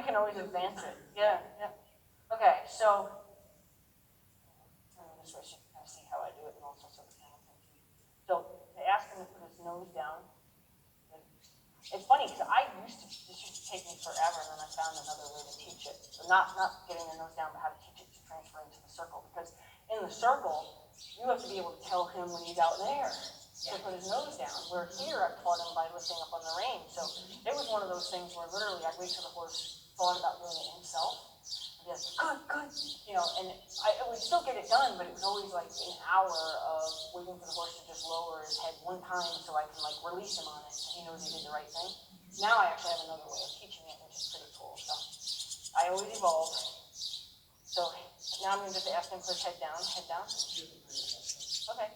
you can always advance it. Yeah, yeah. Okay, so this way so you can kind of see how I do it and also so the camera can see. So they ask him to put his nose down. It's funny because this used to take me forever, and then I found another way to teach it. So not getting the nose down, but how to teach it to transfer into the circle. Because in the circle, you have to be able to tell him when he's out there to put his nose down. Where here, I taught him by lifting up on the rein. So it was one of those things where literally I'd wait till the horse thought about doing it himself. I'd be like, good, and I would still get it done, but it was always like an hour of waiting for the horse to just lower his head one time so I can like release him on it so he knows he did the right thing. Now I actually have another way of teaching it, which is pretty cool. So I always evolve. So now I'm going to just ask him to put his head down. Okay,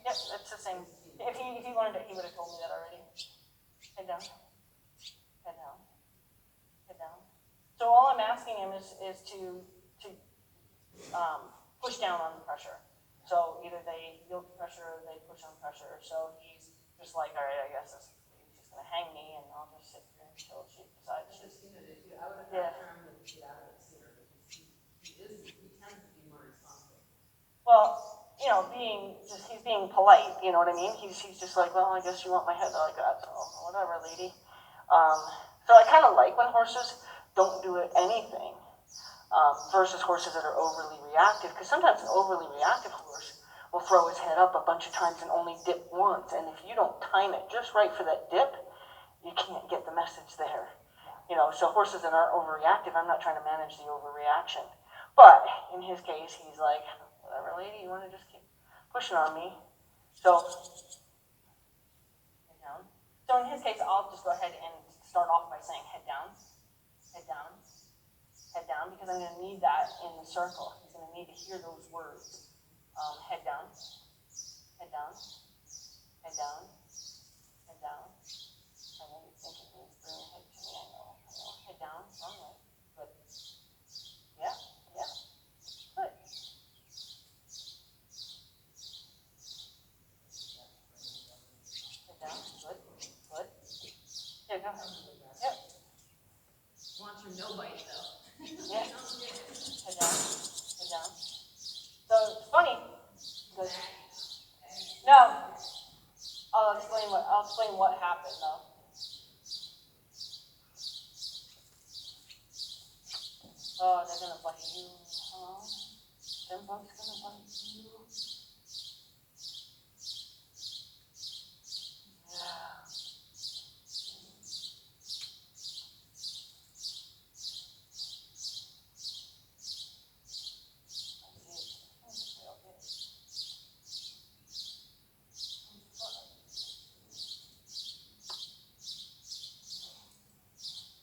yep, that's the same. If he learned it, he would have told me that already. Head down. So all I'm asking him is to push down on the pressure. So either they yield to pressure or they push on pressure. So he's just like, all right, I guess he's just going to hang me, and I'll just sit here until she decides. I would have turned him to get out of it sooner because he tends to be more responsible. Well, he's being polite. You know what I mean? He's just like, well, I guess you want my head like that, so whatever, lady. So I kind of like when horses don't do anything. Versus horses that are overly reactive, because sometimes an overly reactive horse will throw his head up a bunch of times and only dip once, and if you don't time it just right for that dip, you can't get the message there. So horses that aren't overreactive, I'm not trying to manage the overreaction. But in his case, he's like, whatever, lady, you want to just keep pushing on me? So, head down. So in his case, I'll just go ahead and start off by saying head down, because I'm going to need that in the circle. He's going to need to hear those words. Head down. I know you're thinking he's bringing it to me. I know. Head down. Wrong way. Good. Yeah. Good. Head down. Good. Here, go ahead. Yep. Want your no bite though. Yeah. Head down. So it's funny because I'll explain what happened though. Oh, they're gonna bite you, huh? Them bugs gonna bite you. Yeah.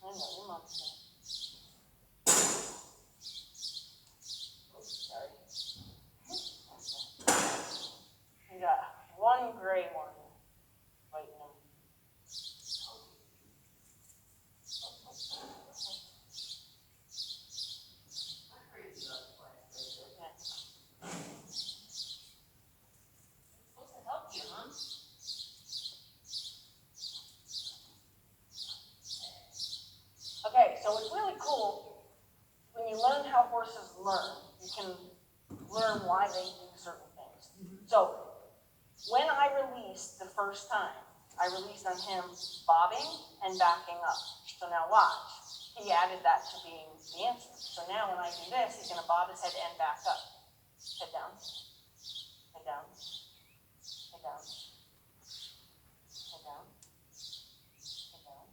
I know your mom's gonna. Sorry. We got one gray one biting him. Supposed to help you, huh? Okay, so it's really cool when you learn how horses learn. You can learn why they do certain things. So when I released the first time, I released on him bobbing and backing up. So now watch. He added that to being the answer. So now when I do this, he's going to bob his head and back up. Head down. Head down. Head down. Head down. Head down.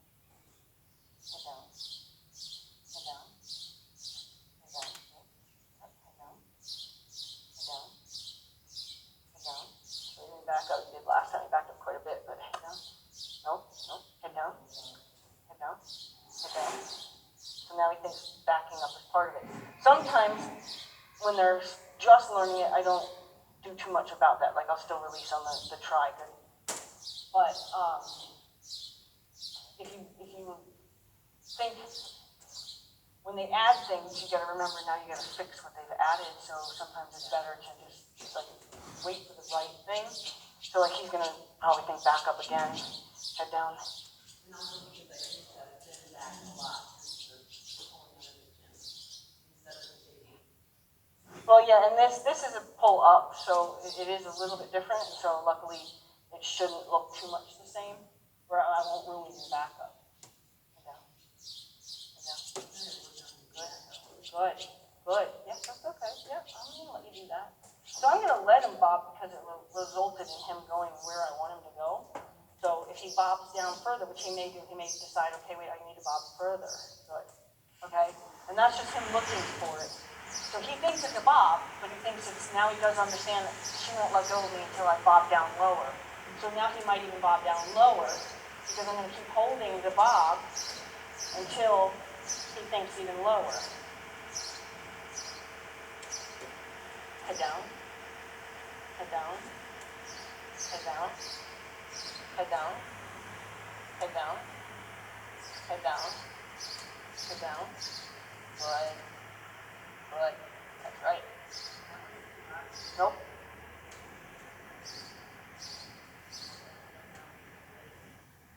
Head down. Head down. Head down. Head down. Head down. Head down. So he didn't back up. He did last time. He backed up quite a bit, but head down. Nope. Head down. Head down. Head down. So now he thinks backing up is part of it. Sometimes when they're just learning it, I don't do too much about that. Like I'll still release on the try. But if you think when they add things, you got to remember now you got to fix what they've added. So sometimes it's better to just like wait for the right thing. So like he's gonna probably think back up again, head down. And also because I think that it's been back a lot. Well, yeah, and this is a pull up, so it is a little bit different, so luckily it shouldn't look too much the same, where I won't ruin your backup. Head down, head down. Good, good. Yes, that's okay. Yep, I'm gonna let you do that. So I'm gonna let him bob because it resulted in him going where I want him to go. So if he bobs down further, which he may do, he may decide, okay, wait, I need to bob further. Good. Okay? And that's just him looking for it. So he thinks it's a bob, but he thinks it's, now he does understand that she won't let go of me until I bob down lower. So now he might even bob down lower, because I'm gonna keep holding the bob until he thinks even lower. Head down, head down, head down, head down, head down, head down, head down. Good, good, that's right. Nope.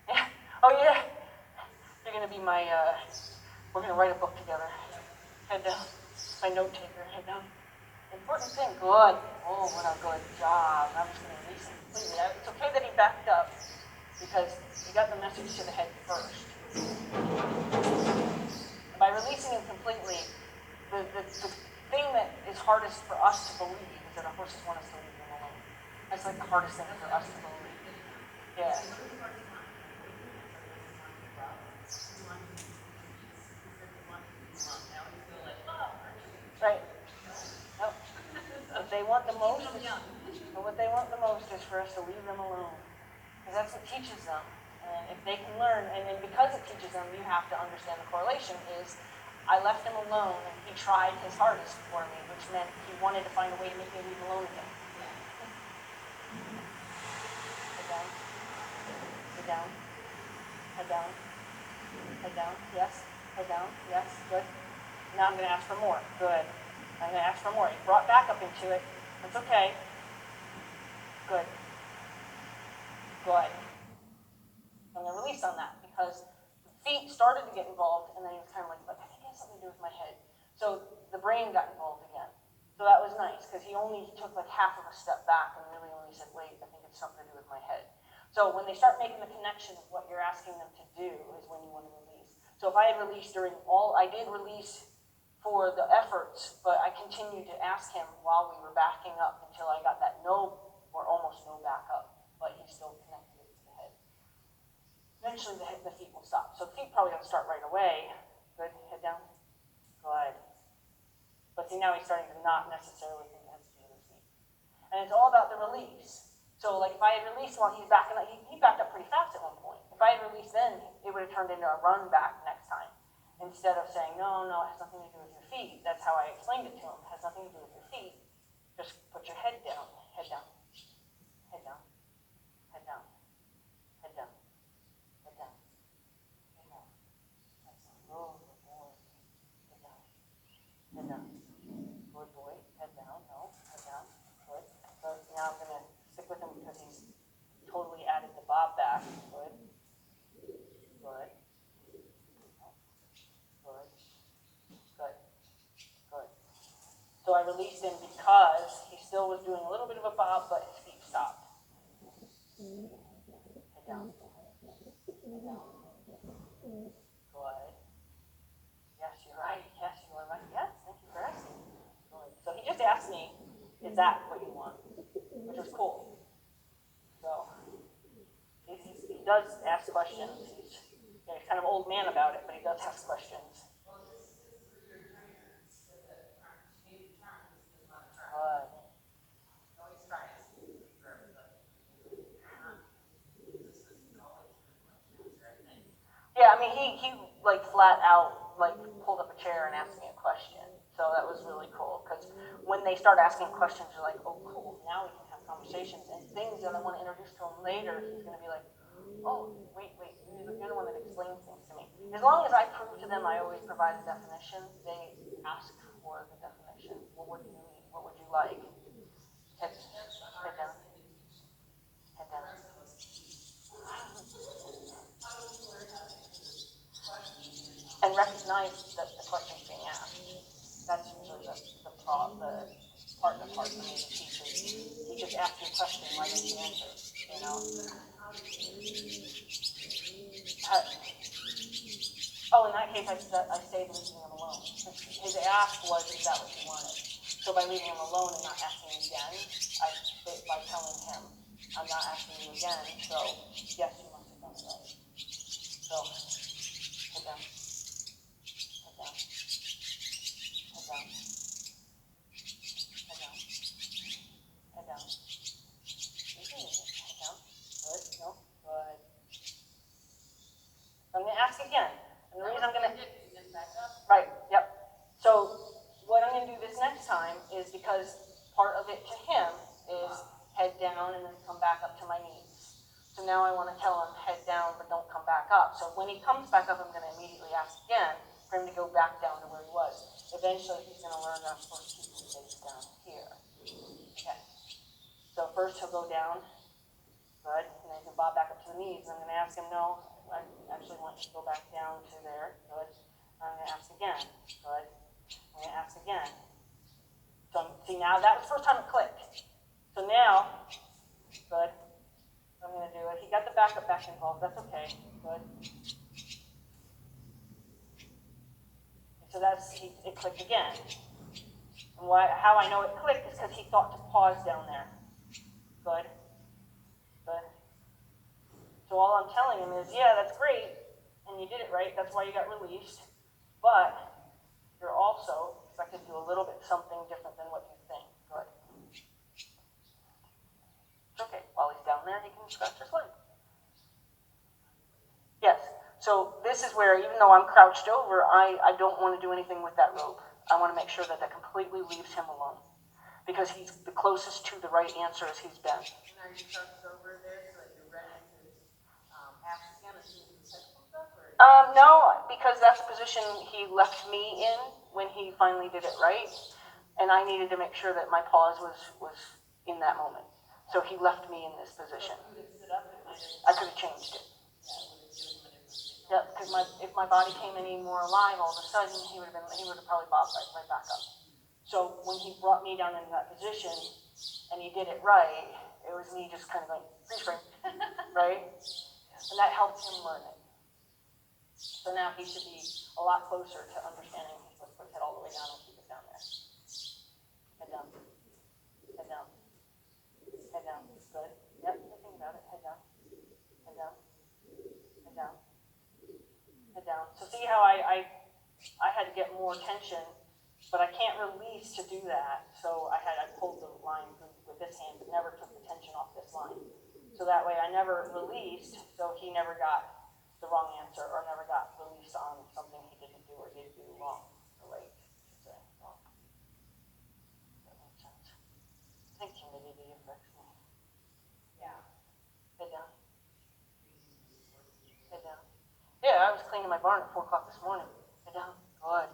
Yeah. Oh yeah. You're gonna be my, we're gonna write a book together. Head down. My note taker, head down. Important thing, good. Oh, what a good job. I'm just gonna release him completely. It's okay that he backed up, because he got the message to the head first. By releasing him completely, the thing that is hardest for us to believe is that our horses want us to leave them alone. That's like the hardest thing for us to believe. Yeah. Right. Nope. What they want the most is, what they want the most is for us to leave them alone. Because that's what teaches them. And if they can learn, and because it teaches them, you have to understand the correlation is, I left him alone and he tried his hardest for me, which meant he wanted to find a way to make me leave him alone again. Head down. Head down. Head down. Head down. Yes. Head down. Yes. Good. Now I'm going to ask for more. Good. I'm going to ask for more. He brought back up into it. That's okay. Good. Good. I'm going to release on that because the feet started to get involved, and then he was kind of like, but I think it has something to do with my head. So the brain got involved again. So that was nice because he only took like half of a step back and really only said, wait, I think it's something to do with my head. So when they start making the connection of what you're asking them to do is when you want to release. So if I had released during all, I did release for the efforts, but I continued to ask him while we were backing up until I got that no or almost no backup, but he still connected it to the head. Eventually the feet will stop. So the feet probably don't start right away. Good, head down. Good. But see, now he's starting to not necessarily think it has to do with the feet. And it's all about the release. So like if I had released while he's backing up, he backed up pretty fast at one point. If I had released then, it would have turned into a run back next time. Instead of saying, no, it has nothing to do with your feet. That's how I explained it to him. It has nothing to do with your feet. Just put your head down, head down, head down, head down, head down, head down, head down. Oh, good boy. Head down, head down. Good boy, head down, no, head down, good. So now I'm going to stick with him because he's totally added the bob back. Good, good. Good. Good. Good. So I released him because he still was doing a little bit of a bob, but his feet stopped. Head down. Head down. Good. Yes, you're right. Yes, you are right. Yes, thank you for asking. Good. So he just asked me, is that what you want? Which was cool. So he does ask questions. He's kind of old man about it, but he does ask questions. Good. Yeah, I mean, he like flat out like pulled up a chair and asked me a question. So that was really cool because when they start asking questions, you're like, oh, cool. Now we can have conversations and things that I want to introduce to him later. He's going to be like, oh, wait, you're the one that explains things to me. As long as I prove to them I always provide the definition, they ask for the definition. Well, what do you mean? What would you like? Head down. Head down. And recognize that the question's being asked. That's usually the part for me to teach is he just asks you a question, why don't you answer? You know? Oh, in that case, I stayed leaving him alone. His ask was, is that what you wanted? So by leaving him alone and not asking again, by telling him, I'm not asking you again, so yes, you must have done it right. So, head down, head down, head down, head down, head down. You can use it, head down. Good, no, good. I'm going to ask again. And the reason I'm going to... Right, yep. So what I'm going to do this next time is because part of it to him is head down and then come back up to my knees. So now I want to tell him head down but don't come back up. So when he comes back up, I'm going to immediately ask again for him to go back down to where he was. Eventually he's going to learn that I'm supposed to keep his face down here. Okay. So first he'll go down. Good. And then he can bob back up to the knees. And I'm going to ask him, no, I actually want you to go back down to there. Good. I'm going to ask again. Good. I'm going to ask again. So see, now that was the first time it clicked. So now, good. I'm going to do it. He got the backup back involved. That's okay. Good. So it clicked again. And how I know it clicked is because he thought to pause down there. Good. Good. So all I'm telling him is, yeah, that's great, and you did it right. That's why you got released. But you're also expected to do a little bit something different than what you think. Good. Okay. While he's down there, he can scratch his leg. Yes. So this is where, even though I'm crouched over, I don't want to do anything with that rope. I want to make sure that completely leaves him alone. Because he's the closest to the right answer as he's been. And are you crouched over there so that you're ready to ask again as soon as the technical stuff? No, because that's the position he left me in when he finally did it right. And I needed to make sure that my pause was in that moment. So he left me in this position. So if you could sit up, it might have... I could have changed it. Yeah, because if my body came any more alive all of a sudden, he would have probably bobbed right back up. So when he brought me down into that position and he did it right, it was me just kind of going, freeze frame, right? And that helped him learn it. So now he should be a lot closer to understanding he's supposed to put his head all the way down and keep it down there. Head down. Head down. Head down. Good. Yep, think about it. Head down. Head down. Head down. Head down. So see how I had to get more tension, but I can't release to do that. So I pulled the line with this hand, but never took the tension off this line. So that way I never released, so he never got the wrong answer or never got released on something he didn't do or did do wrong or right. So, well, that makes sense. I think timidity affects me. Yeah. Head down. Head down. Yeah, I was cleaning my barn at 4 o'clock this morning. Head down. Good.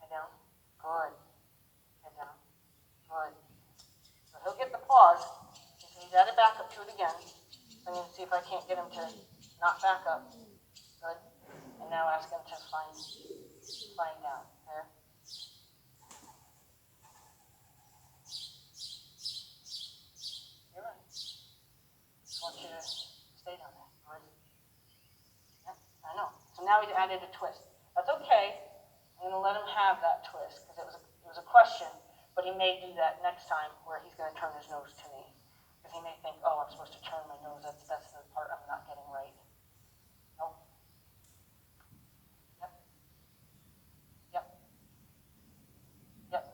Head down. Good. Head down. Good. So he'll get the pause. He's added back up to it again. I'm going to see if I can't get him to not back up. Good. And now ask him to find down. There. You're right. Just want you to stay down there. Good. Yep, I know. So now he's added a twist. That's okay. I'm going to let him have that twist because it was a question, but he may do that next time where he's going to turn his nose to me. Because he may think, oh, I'm supposed to turn my nose. That's the part I'm not getting right. Nope. Yep. Yep. Yep.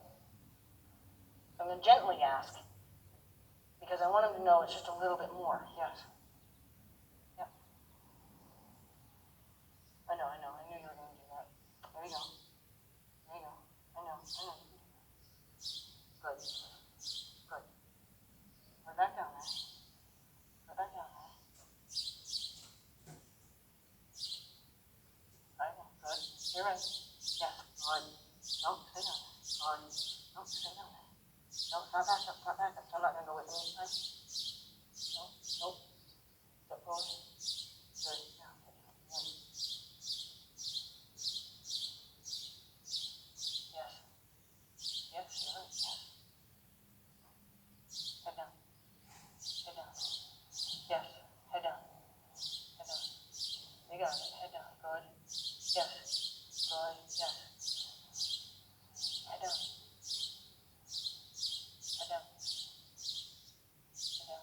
So I'm going to gently ask because I want him to know it's just a little bit more. Yes. Yep. I know. I knew you were going to do that. There you go. There you go. I know. Good. Good. Put that down there. Put that down there. I know. Good. You're right. Yes. Good. Nope. Stay down there. Good. Nope. Stay down there. Nope. Not back up. Not back up. So I'm not going to go with him this time. Nope. Nope. Step forward. Good. Now. Good. Yes. Yes. You're right. Yes. Good. Yes. Head down. Head down. Head down.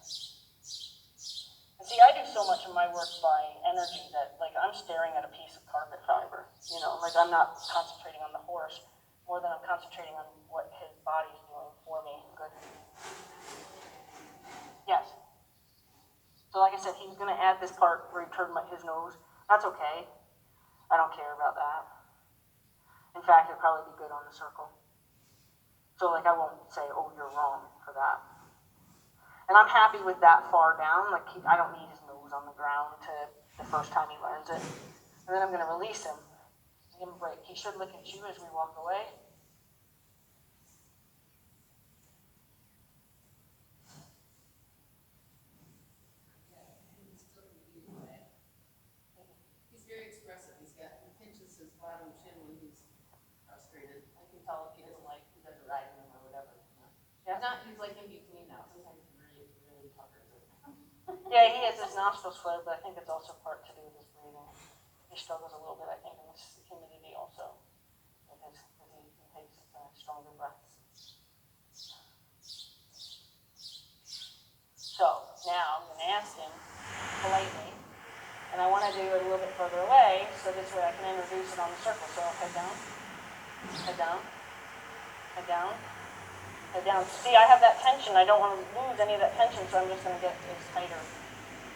And see, I do so much of my work by energy that, like, I'm staring at a piece of carpet fiber. You know, like, I'm not concentrating on the horse more than I'm concentrating on what his body's doing for me. Good. Yes. So like I said, he's going to add this part where he turned his nose. That's okay. I don't care about that. In fact, it'd probably be good on the circle. So like I won't say, oh, you're wrong for that. And I'm happy with that far down. Like I don't need his nose on the ground to the first time he learns it. And then I'm going to release him. Give him a break. He should look at you as we walk away. He's very expressive. He pinches his bottom chin when he's frustrated. I can tell if he doesn't like who does riding him or whatever. You know? Yeah. He's like in between now. Sometimes he really tuckers it. Yeah, he has his nostrils flared, but I think it's also part to do with his breathing. He struggles a little bit, I think, in this humidity also, because he takes stronger breaths. So now I'm going to ask him politely, and I want to do it a little bit further away, so this way I can introduce it on the circle. So head down, head down, head down, head down. See, I have that tension. I don't want to lose any of that tension, so I'm just going to get it tighter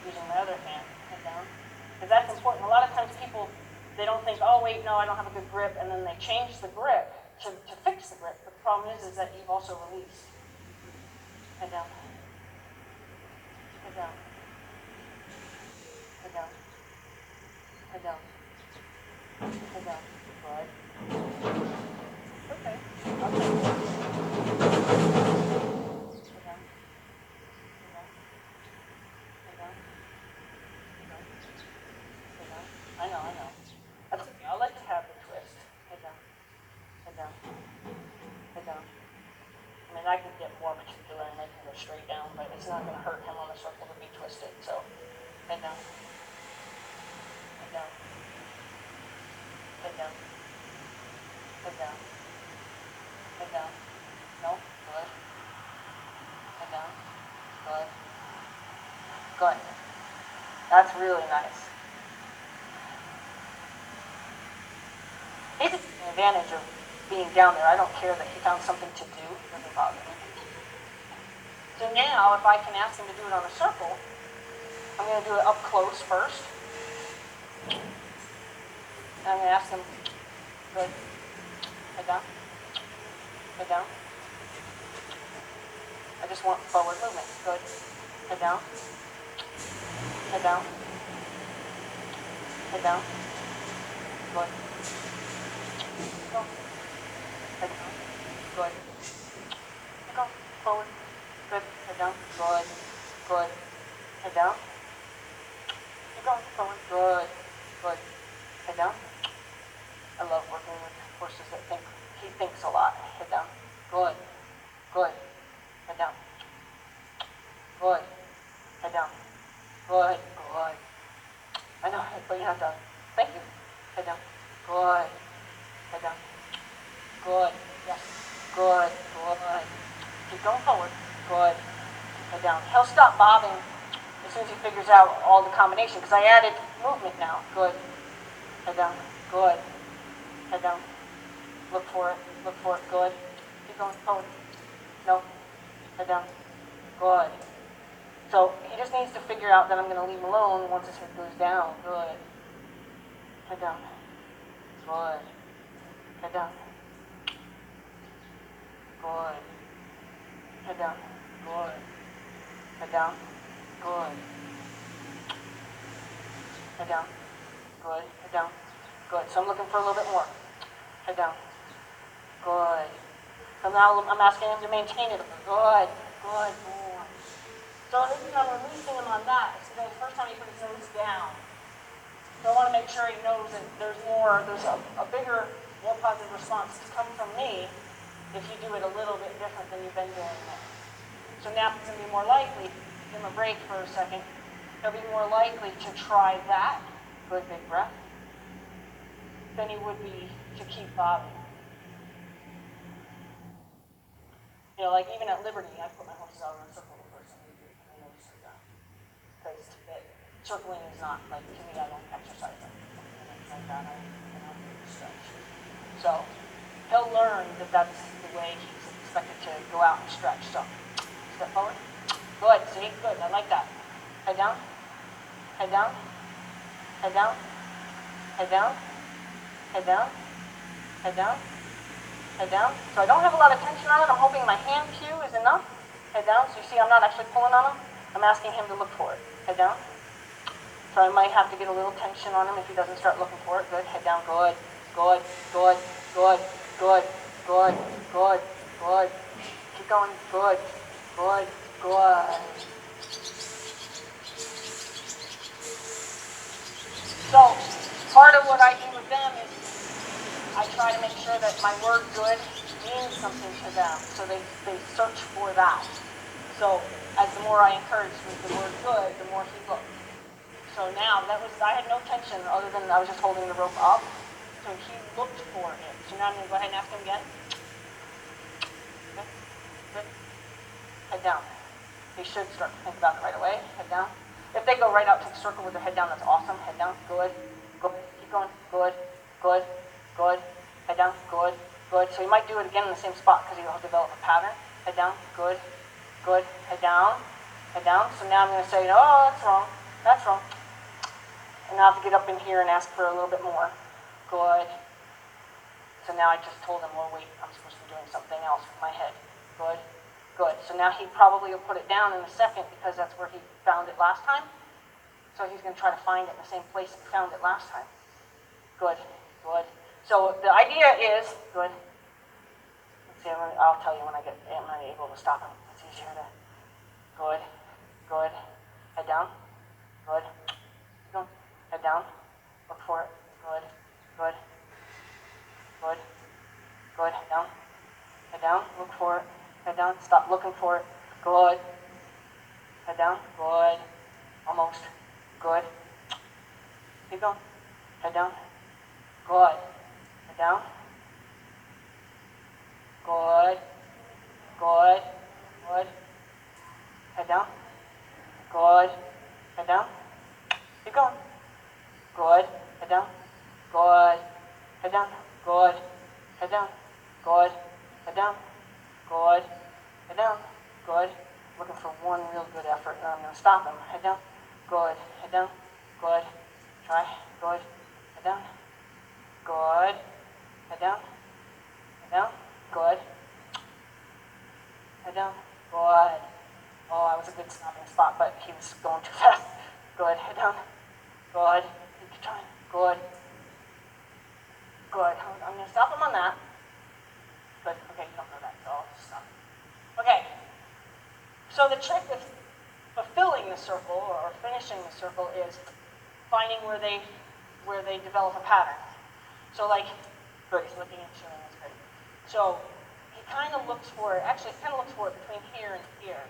using my other hand. Head down. Because that's important. A lot of times people, they don't think, oh, wait, no, I don't have a good grip, and then they change the grip to fix the grip. But the problem is that you've also released. Head down. Head down. Head down. Head down. Head down. Good. Okay. Okay. Head down. Head down. Head down. Head down. I know. That's okay. I'll let you have the twist. Head down. Head down. Head down. I mean, I could get more particular and make him go straight down, but it's not going to hurt him on the circle to be twisted. So, head down. Head down. Head down. Head down. Head down. No? Good. Head down. Good. Good. That's really nice. He's taking advantage of being down there. I don't care that he found something to do. It doesn't bother me. So now, if I can ask him to do it on a circle, I'm going to do it up close first. And I'm going to ask him, good, head down, head down. I just want forward movement. Good, head down, head down, head down, good. Go, head down, good. Go, forward, good, head down, good, good, head down. Keep going, forward, good, good, head down. I love working with horses that think. He thinks a lot. Head down. Good. Good. Head down. Good. Head down. Good. Good. I know. Put your hand down. Thank you. Head down. Good. Head down. Good. Yes. Good. Good. Keep going forward. Good. Head down. He'll stop bobbing as soon as he figures out all the combination, because I added movement now. Good. Head down. Good. Head down. Look for it. Look for it. Good. Keep going forward. No. Head down. Good. So he just needs to figure out that I'm going to leave him alone once his head goes down. Good. Head down. Good. Head down. Good. Head down. Good. Head down. Good. Head down. Good. Head down. Good. So I'm looking for a little bit more. Head down. Good. So now I'm asking him to maintain it. Good. Good. Good. So this is I'm releasing him on that. It's the first time he put his nose down. So I want to make sure he knows that there's a bigger, more positive response to come from me if you do it a little bit different than you've been doing it. So now he's going to be more likely, give him a break for a second, he'll be more likely to try that. Good big breath. than he would be to keep bobbing. You know, like even at Liberty, I put my horses out on a circle first, and I noticed that. Because circling is not, like, to me, I don't exercise like that, I stretch. So, he'll learn that that's the way he's expected to go out and stretch. So, step forward. Good, see? Good, I like that. Head down. Head down. Head down. Head down. Head down. Head down. Head down. So I don't have a lot of tension on it. I'm hoping my hand cue is enough. Head down. So you see I'm not actually pulling on him. I'm asking him to look for it. Head down. So I might have to get a little tension on him if he doesn't start looking for it. Good. Head down. Good. Good. Good. Good. Good. Good. Good. Good. Keep going. Good. Good. Good. So part of what I do with them is I try to make sure that my word good means something to them. So they search for that. So as the more I encourage with the word good, the more he looked. So now I had no tension other than I was just holding the rope up. So he looked for it. So now I'm going to go ahead and ask him again. Good. Good. Head down. They should start to think about it right away. Head down. If they go right out to the circle with their head down, that's awesome. Head down. Good. Good. Keep going. Good. Good. Good. Head down. Good. Good. So you might do it again in the same spot because you'll develop a pattern. Head down. Good. Good. Head down. Head down. So now I'm going to say, oh, that's wrong. That's wrong. And now I have to get up in here and ask for a little bit more. Good. So now I just told him, well, wait, I'm supposed to be doing something else with my head. Good. Good. So now he probably will put it down in a second because that's where he found it last time. So he's going to try to find it in the same place he found it last time. Good. Good. So the idea is, good. Let's see, I'll tell you when am I able to stop him. It's easier to, good. Good. Head down. Good. Keep going. Head down. Look for it. Good. Good. Good. Good. Head down. Head down. Look for it. Head down. Stop looking for it. Good. Head down. Good. Almost. Good. Keep going. Head down. Good. Head down. Good. Good. Good. Head down. Good. Head down. Keep going. Good. Head down. Good. Head down. Good. Head down. Good. Head down. Good. Head down. Good. Looking for one real good effort, and I'm going to stop him. Head down. Good. Head down. Good. Try. Good. Head down. Good. Head down. Head down. Good. Head down. Good. Oh, I was a good stopping spot, but he was going too fast. Good. Head down. Good. Keep trying. Good. Good. I'm going to stop him on that. Good. Okay, you don't know that, so I'll just stop. Okay. So the trick with fulfilling the circle or finishing the circle is finding where they develop a pattern. So like, good, he's looking and showing, that's great. So he kind of looks for it, actually he kind of looks for it between here and here.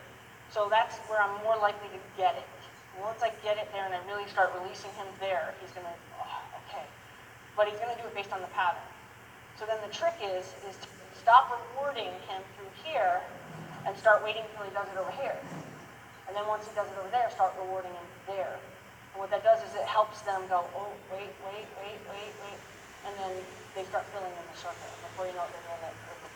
So that's where I'm more likely to get it. And once I get it there and I really start releasing him there, he's going to, oh, okay. But he's going to do it based on the pattern. So then the trick is to stop rewarding him through here and start waiting until he does it over here. And then once he does it over there, start rewarding him there. And what that does is it helps them go, oh, wait. And then they start filling in the circle. Before you know it, they're doing that circle.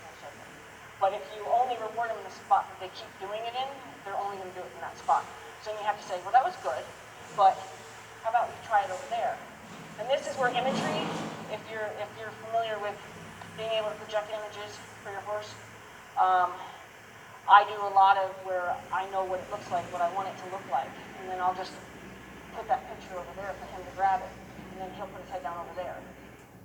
But if you only reward them in the spot that they keep doing it in, they're only going to do it in that spot. So you have to say, well, that was good, but how about we try it over there? And this is where imagery, if you're familiar with being able to project images for your horse, I do a lot of where I know what it looks like, what I want it to look like, and then I'll just put that picture over there for him to grab it, and then he'll put his head down over there.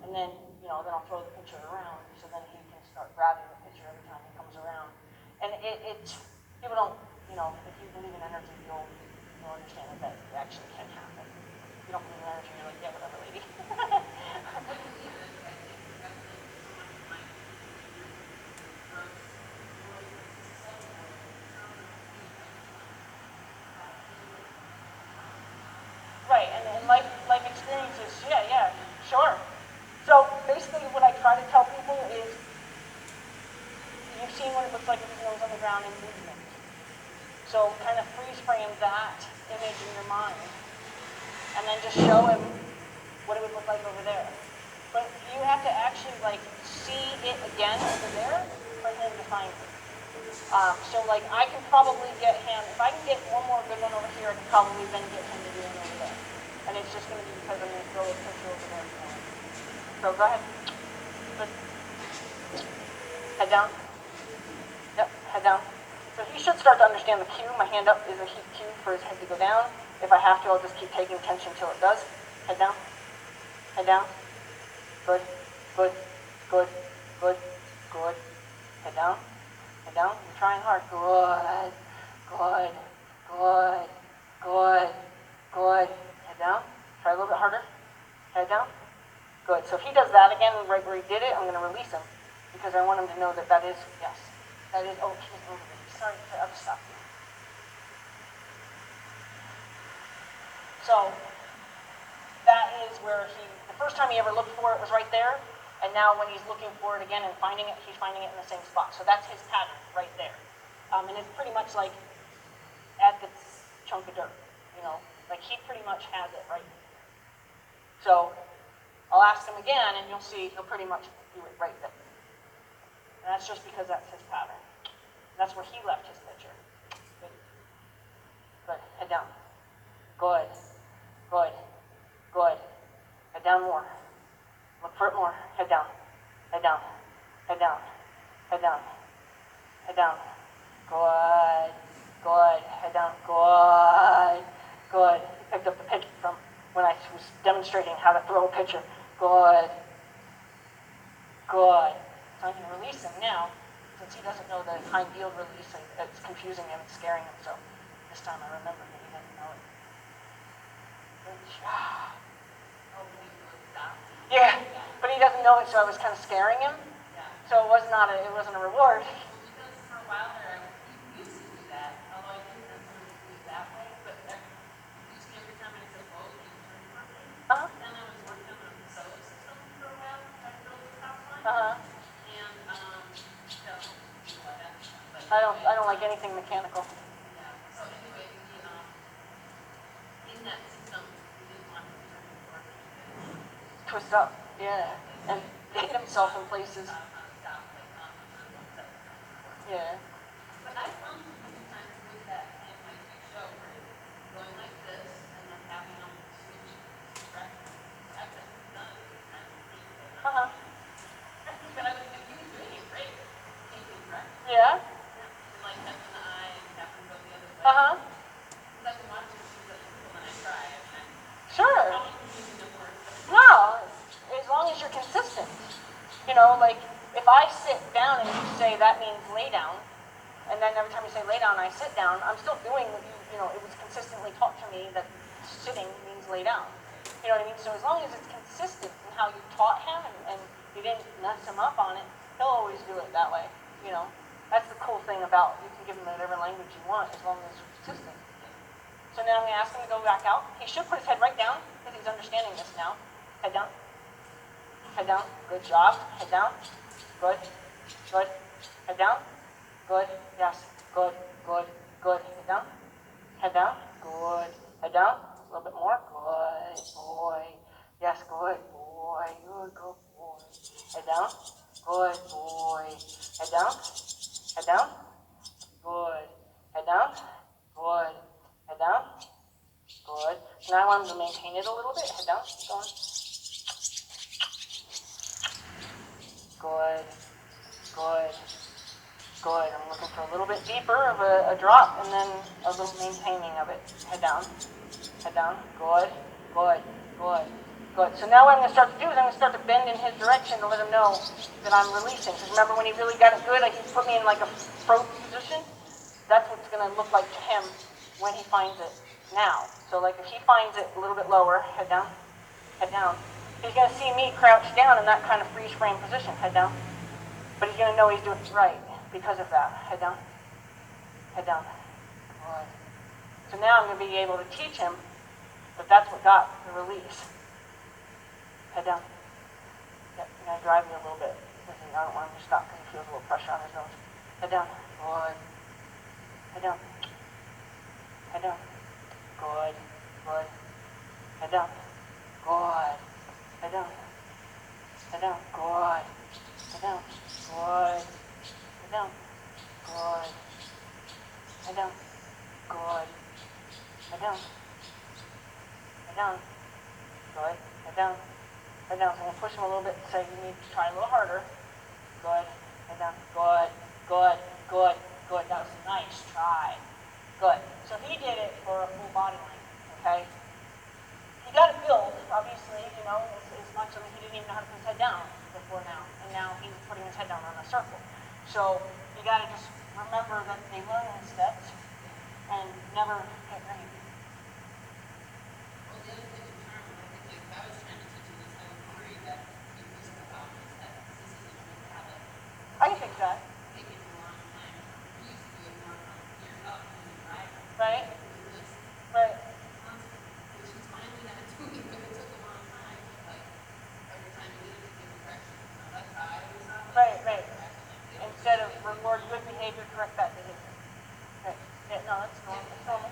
And then, then I'll throw the picture around, so then he can start grabbing the picture every time he comes around. And people don't, if you believe in energy, you'll understand that actually can happen. If you don't believe in energy, you're like, yeah, whatever, lady. Right, and life experiences, yeah, sure. So background in movement. So kind of freeze frame that image in your mind, and then just show him what it would look like over there. But you have to actually like see it again over there for him to find it. So like I can probably get him, if I can get one more good one over here, I can probably then get him to do one over there. And it's just going to be because I'm going to throw a picture over there. So go ahead. Good. Head down. Yep, head down. So he should start to understand the cue. My hand up is a cue for his head to go down. If I have to, I'll just keep taking tension until it does. Head down. Head down. Good. Good. Good. Good. Good. Head down. Head down. You're trying hard. Good. Good. Good. Good. Good. Head down. Try a little bit harder. Head down. Good. So if he does that again, right where he did it, I'm going to release him because I want him to know that that is, yes, that is, oh, he's moving. Sorry, I'll just stop you. So that is where the first time he ever looked for it was right there, and now when he's looking for it again and finding it, he's finding it in the same spot. So that's his pattern right there. And it's pretty much like at the chunk of dirt, you know, like he pretty much has it right. So I'll ask him again, and you'll see he'll pretty much do it right there. And that's just because that's his pattern. That's where he left his picture. Good. Good. Head down. Good. Good. Good. Head down more. Look for it more. Head down. Head down. Head down. Head down. Head down. Good. Good. Head down. Good. Good. He picked up the picture from when I was demonstrating how to throw a picture. Good. Good. So I'm going to release him now, since he doesn't know the hind yield release, and it's confusing him, it's scaring him, so this time I remember that he doesn't know it. Good job. Yeah, but he doesn't know it, so I was kind of scaring him. So it wasn't a reward. Because for a while there, I used to do that, although I didn't necessarily do it that way, but usually every time I said, "Oh, you turn for me," and I was working on the solar system for a while, I drove the top line. I don't like anything mechanical. Yeah. So anyway, in that system, we didn't want to turn it for Twist up, yeah, and hit himself in places. Yeah. But I found sometimes with that in my show where it's going like this and then having them switch directions. I've been done it. But I was he was doing it great. Changing directions. Yeah. And like catching the eye and having to go the other way. Because I can watch it shoot other people when I try. Sure. Probably confusing them more. No, as long as you're consistent. You know, like if I sit down and you say that means lay down, and then every time you say lay down, I sit down, I'm still doing what you know, it was consistently taught to me that sitting means lay down. You know what I mean? So as long as it's consistent in how you taught him and you didn't mess him up on it, he'll always do it that way. You know, that's the cool thing about you can give him whatever language you want as long as you're consistent. So now I'm going to ask him to go back out. He should put his head right down because he's understanding this now. Head down. Head down. Good job. Head down. Good. Good. Head down. Good. Yes. Good. Good. Good. Head down. Head down. Good. Head down. A little bit more. Good boy. Yes. Good boy. Good. Good boy. Head down. Good boy. Head down. Head down. Good. Head down. Good. Head down. Good. Now I want him to maintain it a little bit. Head down. Keep going. Good. Good. Good. I'm looking for a little bit deeper of a drop and then a little maintaining of it. Head down. Head down. Good. Good. Good. Good. So now what I'm going to start to do is I'm going to start to bend in his direction to let him know that I'm releasing. Because remember when he really got it good, he put me in like a frozen position? That's what's going to look like to him when he finds it now. So like if he finds it a little bit lower, head down, he's going to see me crouched down in that kind of freeze frame position, head down. But he's going to know he's doing it right because of that. Head down. Head down. Good. So now I'm going to be able to teach him that that's what got the release. Head down. Yep, I'm going to drive you a little bit. I don't want him to stop because he feels a little pressure on his nose. Head down. Good. Head down. Head down. Good. Good. Head down. Good. Head down. Head down. Good. Head down. Good. Head down. Good. Head down. Good. Head down. Head down. Good. Head down. Head down. So I'm going to push him a little bit and say you need to try a little harder. Good. Head down. Good. Good. Good. Good. That was a nice try. Good. So he did it for a full body length. Okay? He got it built, obviously, as much as he didn't even know how to put his head down before now. And now he's putting his head down on a circle. So you got to just remember that they learn these steps and never get ready. Well, the other thing in term, I think like I was trying to teach him this, I agree that he was about his head. This isn't a habit. I can fix that. Taking a long time. We used to do it more from here up and then right. Right? This Right. constant, which he's finally not doing, but it took a long time. Like every time he needed to give a correction. Now that's how I was not Right, right. correction. Instead of reward good behavior, correct bad behavior. Right. Yeah, no, that's normal. That's normal.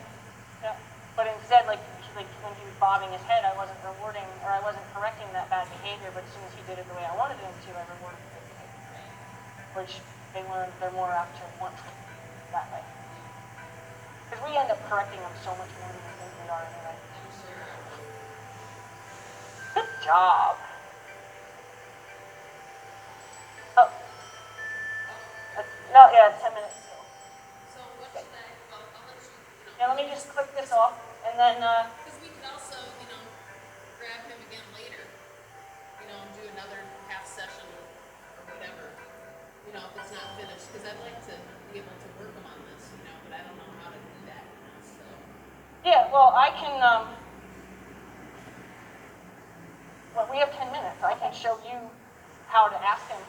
Yeah. But instead, like when he was bobbing his head, I wasn't rewarding or I wasn't correcting that bad behavior, but as soon as he did it the way I wanted him to, I rewarded good behavior. Which they learn they're more apt to want that way. Because we end up correcting them so much more than we think we are anyway. I'm sure. Good job. Oh. No, yeah, 10 minutes still. So what should I'll let you, Yeah, let me just click this off, and then, because we could also, grab him again later, do another half session or whatever, if it's not finished, because I'd like to be able to work him on this, but I don't know how to do that, so. yeah, well, I can, well, we have 10 minutes. I can show you how to ask him,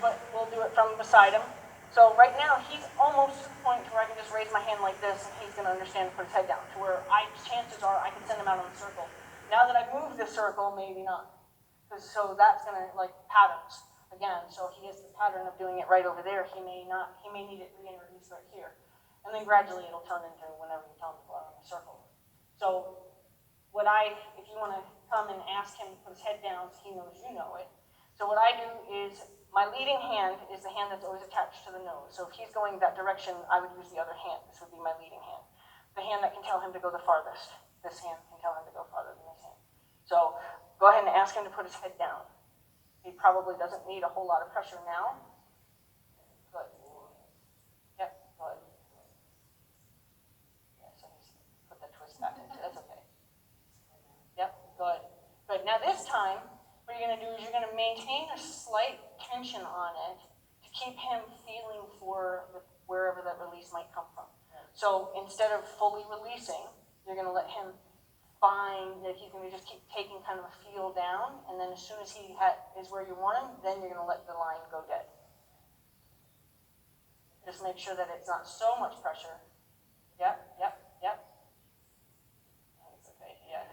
but we'll do it from beside him. So right now, he's almost to the point where I can just raise my hand like this, and he's going to understand and put his head down, to where chances are I can send him out on the circle. Now that I've moved the circle, maybe not. So that's going to, patterns again. So if he has the pattern of doing it right over there, he may need it reintroduced right here. And then gradually it'll turn into whenever you tell him to go out on the circle. So if you want to come and ask him to put his head down so he knows you know it. So what I do is, my leading hand is the hand that's always attached to the nose. So if he's going that direction, I would use the other hand. This would be my leading hand. The hand that can tell him to go the farthest. This hand can tell him to go farther than this hand. So go ahead and ask him to put his head down. He probably doesn't need a whole lot of pressure now. Good. Yep, good. Yeah, so he's put the twist back into it. That's okay. Yep, good. Good. Now this time, what you're going to do is you're going to maintain a slight tension on it to keep him feeling for wherever that release might come from. So instead of fully releasing, you're going to let him find that he's going to just keep taking kind of a feel down, and then as soon as he is where you want him, then you're going to let the line go dead. Just make sure that it's not so much pressure. Yep, yep, yep. That's okay, yeah.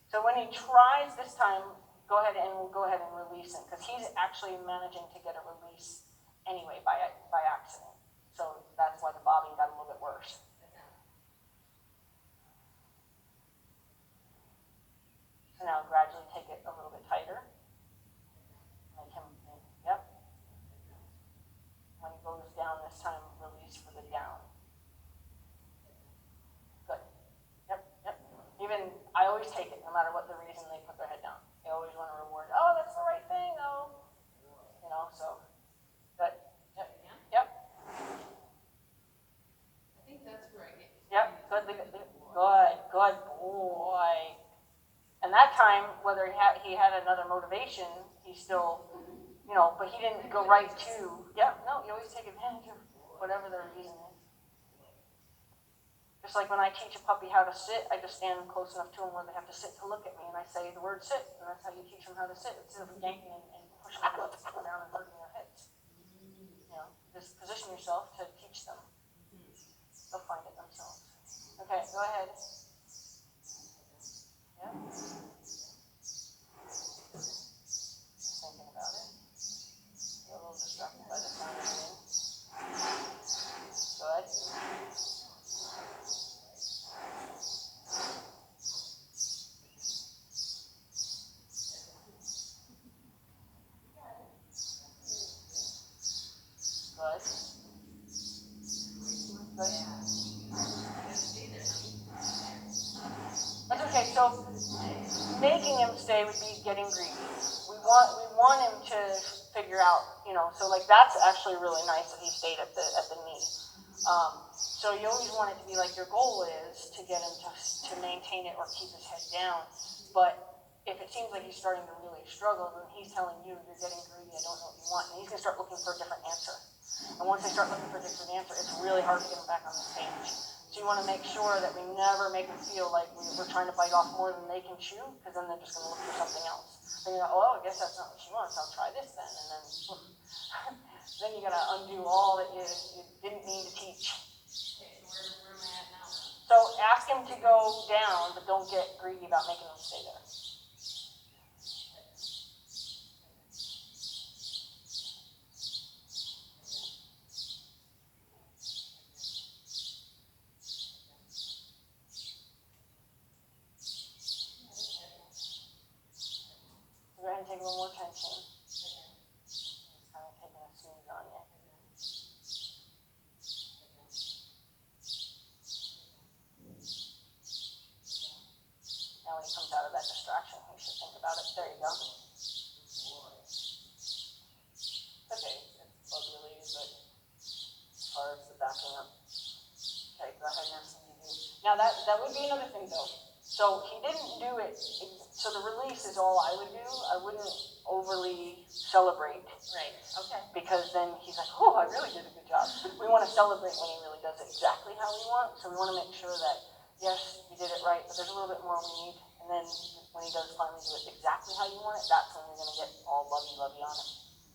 So when he tries this time, go ahead and release him, because he's actually managing to get a release anyway by accident. So that's why the bobbing got a little bit worse. So now gradually take it a little bit tighter. Make him, yep. When he goes down this time, release for the down. Good. Yep, yep. Even, I always take it, no matter what the reason they put their head down. They always want to reward, oh, that's the right thing, though. So, good. Yep, yep. I think that's where I get. Yep, good, good boy. And that time, whether he had another motivation, he still, but he didn't go right to, no, you always take advantage of whatever the reason is. Just like when I teach a puppy how to sit, I just stand close enough to them where they have to sit to look at me, and I say the word sit, and that's how you teach them how to sit, instead of yanking and pushing them down and hurting their heads. Just position yourself to teach them. They'll find it themselves. Okay, go ahead. Good. Yeah. That's okay, so making him stay would be getting greedy. We want him to figure out, so like that's actually really nice that he stayed at the knee. So you always want it to be like your goal is to get him to maintain it or keep his head down. But if it seems like he's starting to really struggle, then he's telling you, you're getting greedy, I don't know what you want. And he's going to start looking for a different answer. And once they start looking for a different answer, it's really hard to get him back on the stage. So you want to make sure that we never make them feel like we're trying to bite off more than they can chew, because then they're just going to look for something else. Then you're like, oh, I guess that's not what she wants, I'll try this then. And then, then you got to undo all that you didn't mean to teach. Okay, so where am I at now? So ask him to go down, but don't get greedy about making him stay there. Go ahead and take a little more tension. Just kind of taking a smooth on you. Now when he comes out of that distraction, he should think about it. There you go. Okay, it's bug related, but as far as the backing up. Okay, go ahead and see you do. Now that would be another thing though. So he didn't do it, so the release is all I would do. I wouldn't overly celebrate. Right, okay. Because then he's like, oh, I really did a good job. We want to celebrate when he really does it exactly how we want. So we want to make sure that, yes, you did it right, but there's a little bit more we need. And then when he does finally do it exactly how you want it, that's when you're going to get all lovey-lovey on it.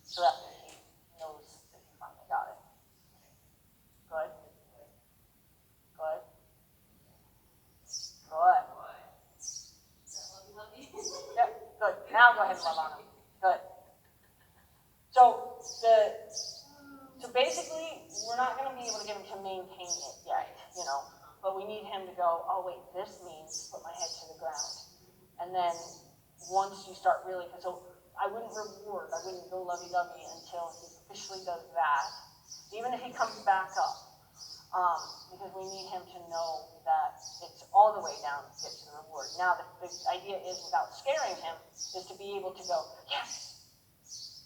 So that he knows that you finally got it. Good. Good. Good. Yep, good. Now go ahead and love on him. Good. So basically, we're not going to be able to get him to maintain it yet, but we need him to go, oh wait, this means put my head to the ground. And then once you start really, so I wouldn't go lovey-dovey until he officially does that, even if he comes back up, because we need him to know that it's all the way down to get to the reward. Now, the idea is, without scaring him, is to be able to go, yes,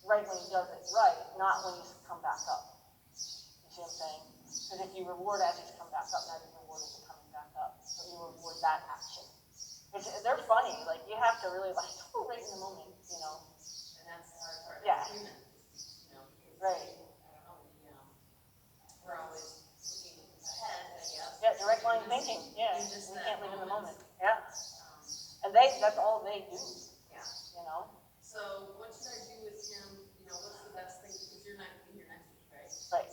right when he does it right, not when he's come back up. You see what I'm saying? Because if you reward as he's come back up, now you're rewarding him coming back up. So you reward that action. They're funny. Like, you have to really, right in the moment, And that's the hard part. Yeah. Human, Right. We're always looking ahead, I guess. Yeah, direct line thinking. Yeah, In just we that can't live in the moment. moment. Yeah. And that's all they do, Yeah. So what should I do with him? What's the best thing? Because you're not going to be here next week, right? Right.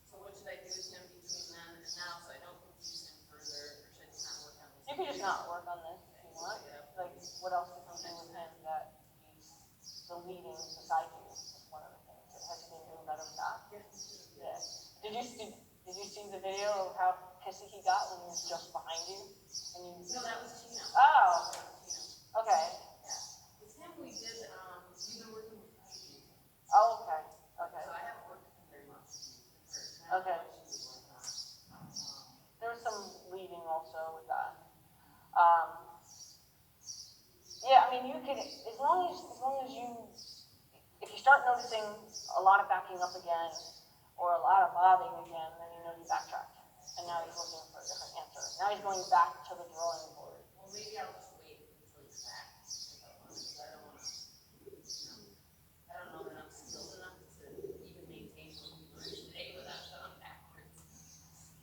So what should I do with him between then and now so I don't confuse him further? Or should I just not work on this? You can just not work on this if you want. Like, what else can you do with him that he's the leading beside you? Is one of the things. Has he been doing better with that? Yeah. Did you see the video of how pissy he got when he was just behind you? And you? No, that was Tino. Oh. Okay. Yeah. With him, we did, we've been working with Mikey. Oh, okay. Okay. So I haven't worked with him very much. Okay. There was some leading also with that. Yeah, I mean, you could, as long as you, if you start noticing a lot of backing up again, or a lot of bobbing again, then you know you backtracked. And now he's looking for a different answer. Now he's going back to the drawing board. Well, maybe I'll just wait until he's back. Because I don't want to, I don't know that I'm skilled enough to even maintain what we learned today without going backwards.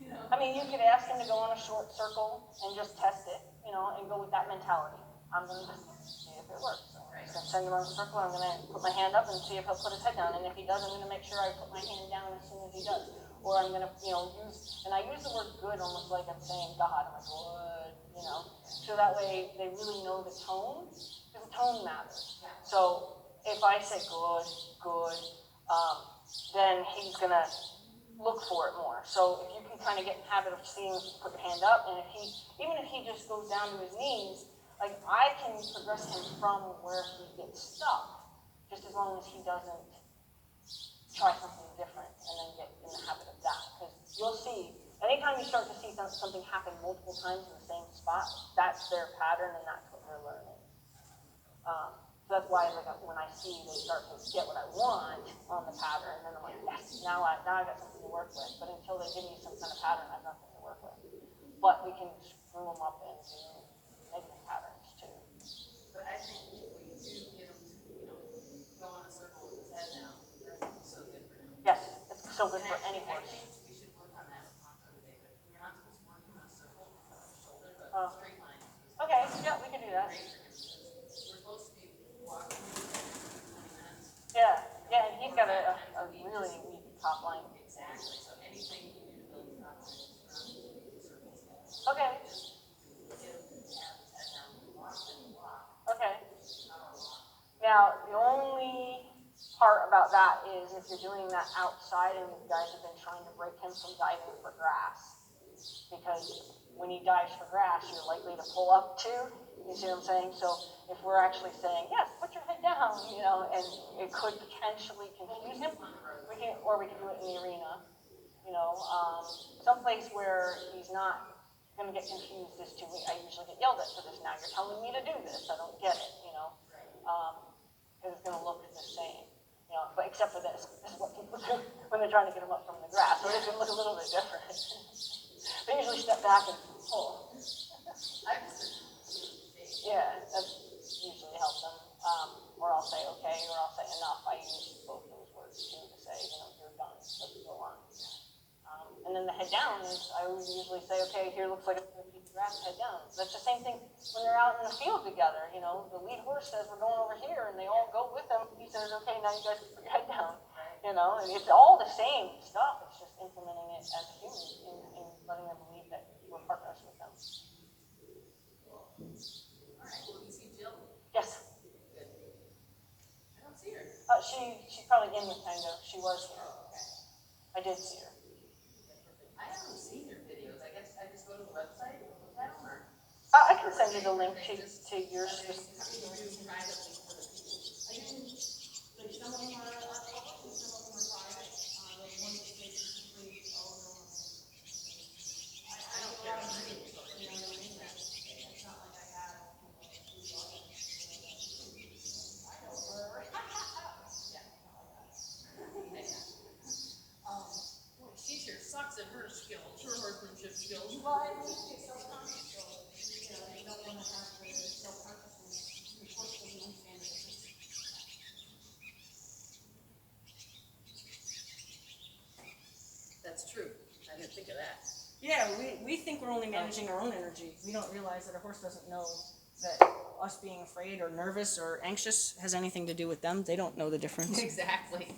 I mean, you could ask him to go on a short circle and just test it, and go with that mentality. I'm going to just see if it works. So I'm just going to send him on a circle, I'm going to put my hand up and see if he'll put his head down. And if he does, I'm going to make sure I put my hand down as soon as he does. Or I'm going to, I use the word good almost like I'm saying God. I'm like, good, So that way they really know the tone, because the tone matters. So if I say good, then he's going to look for it more. So if you can kind of get in the habit of seeing him put your hand up, and even if he just goes down to his knees, like, I can progress him from where he gets stuck, just as long as he doesn't try something different and then get in the habit of that. Because you'll see, anytime anytime you start to see something happen multiple times in the same spot, that's their pattern and that's what they're learning. So that's why like when I see they start to get what I want on the pattern, then I'm like, yes, now I got something to work with. But until they give me some kind of pattern, I have nothing to work with. But we can screw them up into negative patterns too. But I think when you do get them to, go in a circle with his head down, that's so good for him. Yes, it's so good And for actually, any I horse. think we should work on that with Poncho today, but you're not supposed to work in a circle, shoulder, but Oh. straight line. Okay, yeah, we can do that. Great for him, because we're supposed to be walking 20 minutes. Yeah, and he's got a really weak top line. Exactly, so anything you can do to build the top line around circles. Okay, Get him to have his head down, walk, and walk, okay. not a walk. Now, the only part about that is if you're doing that outside and you guys have been trying to break him from diving for grass. Because when he dives for grass, you're likely to pull up too. You see what I'm saying? So if we're actually saying, yes, put your head down, and it could potentially confuse him, we can do it in the arena. Someplace where he's not going to get confused is I usually get yelled at for this. Now you're telling me to do this. I don't get it, because it's going to look the same. But except for this is what people do when they're trying to get him up from the grass. So it's going to look a little bit different. They usually step back and pull. Yeah, that usually helps them. Or I'll say okay, or I'll say enough. I use both those words too to say, you're done. Let's go on. And then the head down is, I always usually say, okay, here looks like it's going to keep the grass, head down. That's the same thing when they're out in the field together. The lead horse says, we're going over here, and they all go with him. He says, okay, now you guys put your head down. And it's all the same stuff. It's just implementing it as a human and letting them believe that we're partners with them. All right, well, you see Jill? Yes. Good. I don't see her. She's probably in with Tango. She was here. Oh, okay. I did see her. I haven't seen your videos. I guess I just go to the website and look at them, or? I can send you the link to yours. Privately for the people. Some of them are public and some of them are private. The ones that they typically all go on. I don't care. It's not like I have. I know her. She sure sucks at her skills, her horsemanship skills. Well, I think it's self-conscious, so, they don't want to have the self-consciousness. The horse doesn't understand it. That's true. I didn't think of that. Yeah, we think we're only managing our own energy. We don't realize that a horse doesn't know that us being afraid or nervous or anxious has anything to do with them. They don't know the difference. Exactly.